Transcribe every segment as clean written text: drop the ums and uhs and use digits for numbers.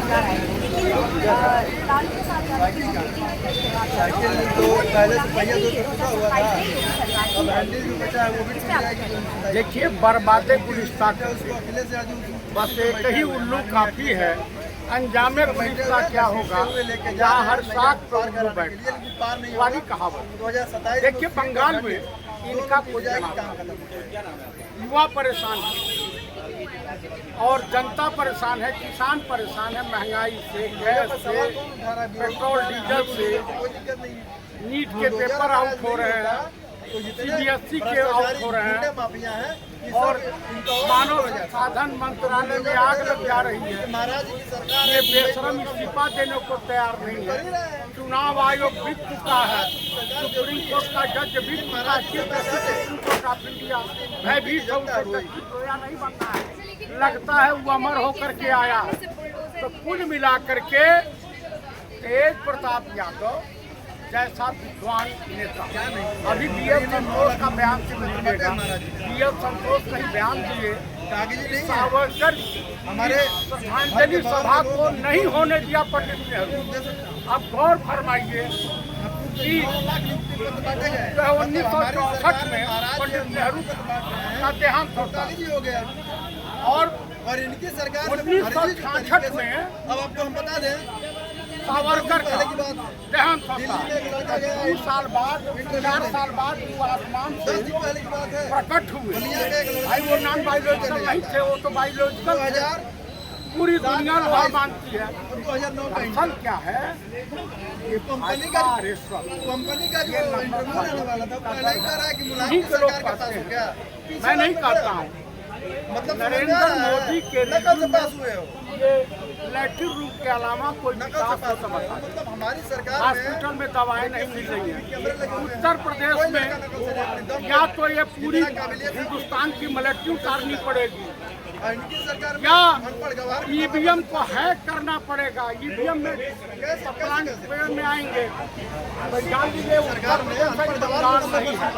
रोजगार आएगा। लाल के साथ साइकिल तो पहले से पहिया दो टूटा हुआ था, अब हैंडल जो बचा है वो भी टूट जाएगी। देखिए, बर्बादे पुलिस ताकत उसको अकेले से आज बस एक ही उल्लू काफी है। अंजामे पुलिस का क्या होगा जहाँ हर साख पर उल्लू बैठता है, वाली कहावत। 2027 देखिए, बंगाल में इनका कोई चुनाव, युवा परेशान है और जनता परेशान है, किसान परेशान है, महंगाई से, गैस से, पेट्रोल डीजल से, नीट के पेपर आउट हो रहे हैं, CBSE के आउट हो रहे हैं और मानव संसाधन मंत्रालय में आग लग जा रही है। ये बेशरम इस्तीफा देने को तैयार नहीं है। चुनाव आयोग बीत चुका है, सुप्रीम कोर्ट का जज बीत चुका है, chief justice supreme court of India भयभीत नहीं बनना है। लगता है वो अमर होकर के आया। तो कुल मिलाकर के तेज प्रताप यादव जैसा विद्वान नेता, अभी BL संतोष का बयान से मिलेगा। BL संतोष कहीं बयान दिए, सावरकर हमारे श्रद्धांजलि सभा को नहीं होने दिया पंडित नेहरू। अब गौर फरमाइए कि 1964 में पंडित नेहरू का देहांत होता और इनकी सरकार 1966 में अब आपको हम बता दें सावरकर का देहांत होता है। 2 साल बाद, 4 साल बाद वो आसमान से प्रकट हुए। भाई वो नॉन बायोलॉजिकल नहीं थे, वो तो बायोलॉजिकल थे। पूरी दुनिया लोहा मानती है। 2009 क्या है, ये कंपनी का जो इंटरव्यू लेने वाला था, पहले ही कह रहा है कि मुलायम सरकार का पास हो गया। मैं नहीं कहता हूँ, मतलब नरेंद्र मोदी के नकल से पास हुए हो, ये लैट्रिन रूम के अलावा कोई विकास हो सकता है। मतलब हमारी सरकार हॉस्पिटल में दवाएं नहीं मिल रही हैं। उत्तर प्रदेश में या तो ये पूरी हिंदुस्तान की मिलिट्री उतारनी पड़ेगी या EVM को हैक करना पड़ेगा। EVM में प्लांट में आएंगे तो जान लीजिए उत्तर प्रदेश बंगाल नहीं है।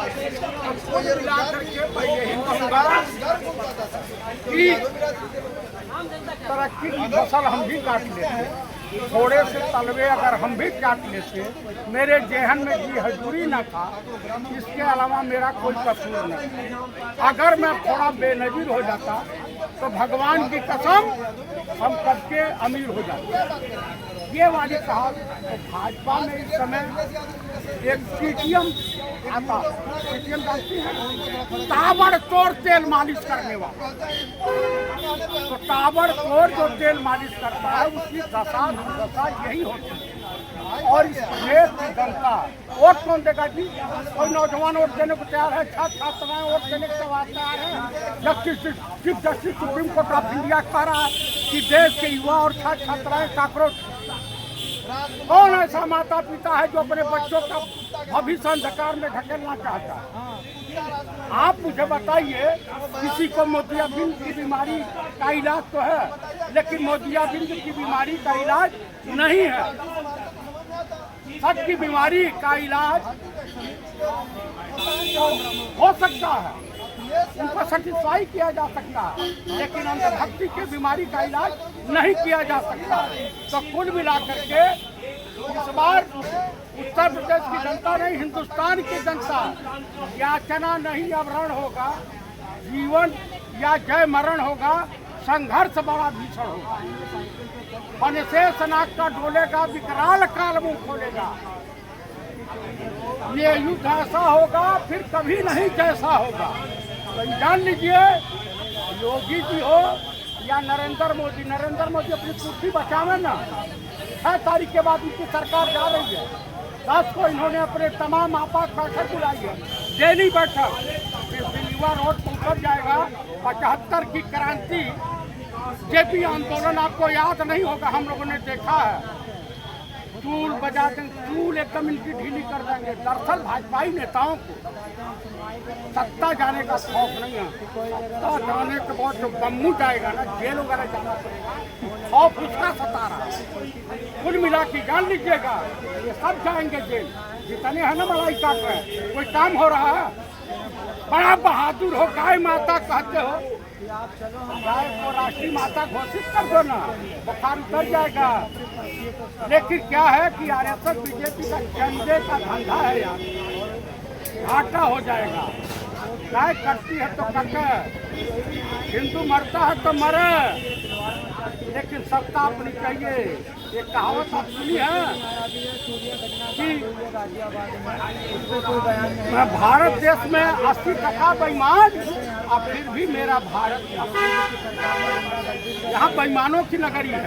कुल मिलाकर के मैं यही कहूँगा कि तरक्की की फसल हम भी काट लेते, थोड़े से तलवे अगर हम भी काट लेते, मेरे जेहन में जी हजूरी न था, इसके अलावा मेरा कोई कसूर नहीं। अगर मैं थोड़ा बेनजीर हो जाता तो भगवान की कसम हम कब के अमीर हो जाते। ये वाली कहा तो भाजपा में इस समय एक CTM आता, CTM जानती है, ताबड़तोड़ तेल मालिश करने वाला। तो ताबड़तोड़ जो तेल मालिश करता है उसकी दशा दुर्दशा यही होती है। और इस प्रदेश की जनता वोट कौन देगा जी? कोई नौजवान वोट देने को तैयार है, छात्राएं वोट देने को तैयार है। Chief justice supreme court of India कह रहा है कि देश के युवा और छात्राएं काकरोच। कौन ऐसा माता पिता है जो अपने बच्चों का भविष्य अंधकार में ढकेलना चाहता है? आप मुझे बताइए, किसी को मोतियाबिंद की बीमारी का इलाज तो है, लेकिन मोतियाबिंद की बीमारी का इलाज नहीं है। सच की बीमारी का इलाज हो सकता है, उनको सेटिस्फाई किया जा सकता है, लेकिन अंधभक्ति की बीमारी का इलाज नहीं किया जा सकता। तो कुल मिलाकर के इस बार उत्तर प्रदेश की जनता नहीं, हिंदुस्तान की जनता याचना नहीं अवरण होगा, जीवन या जय मरण होगा, संघर्ष बड़ा भीषण होगा। वनशेष नाग का डोलेगा, विकराल काल मुंह खोलेगा। ये युद्ध ऐसा होगा फिर कभी नहीं जैसा होगा। तो जान लीजिए, योगी जी हो या नरेंद्र मोदी अपनी कुर्सी बचावे ना। 6 तारीख के बाद उनकी सरकार जा रही है। 10 को इन्होंने अपने तमाम आपात बैठक बुलाई है, डेली बैठक। फिर युवा रोड पहुंच जाएगा। 75 की क्रांति JP आंदोलन आपको याद नहीं होगा, हम लोगों ने देखा है। चूल बजा देंगे, चूल एकदम इनकी ढीली कर देंगे। दरअसल भाजपाई नेताओं को सत्ता जाने का खौफ नहीं है। सत्ता जाने के बाद जो बम्मू जाएगा ना, जेल वगैरह जाना पड़ेगा, खौफ उसका सता रहा है। कुल मिला के जान लीजिएगा, ये सब जाएंगे जेल। जितने हैं ना मलाई काट रहे हैं, कोई काम हो रहा है? बड़ा बहादुर हो, गाय माता कहते हो, गाय को राष्ट्रीय माता घोषित कर दो ना, बुखार उतर जाएगा। लेकिन क्या है कि आरएसएस बीजेपी का चंदे का धंधा है यार, घाटा हो जाएगा। गाय कटती है तो कटे, हिंदू मरता है तो मरे, लेकिन सत्ता अपनी चाहिए। ये कहावत आप सुनी है कि मैं भारत देश में 80% बेईमान और फिर भी मेरा भारत यहाँ बेईमानों की नगरी है।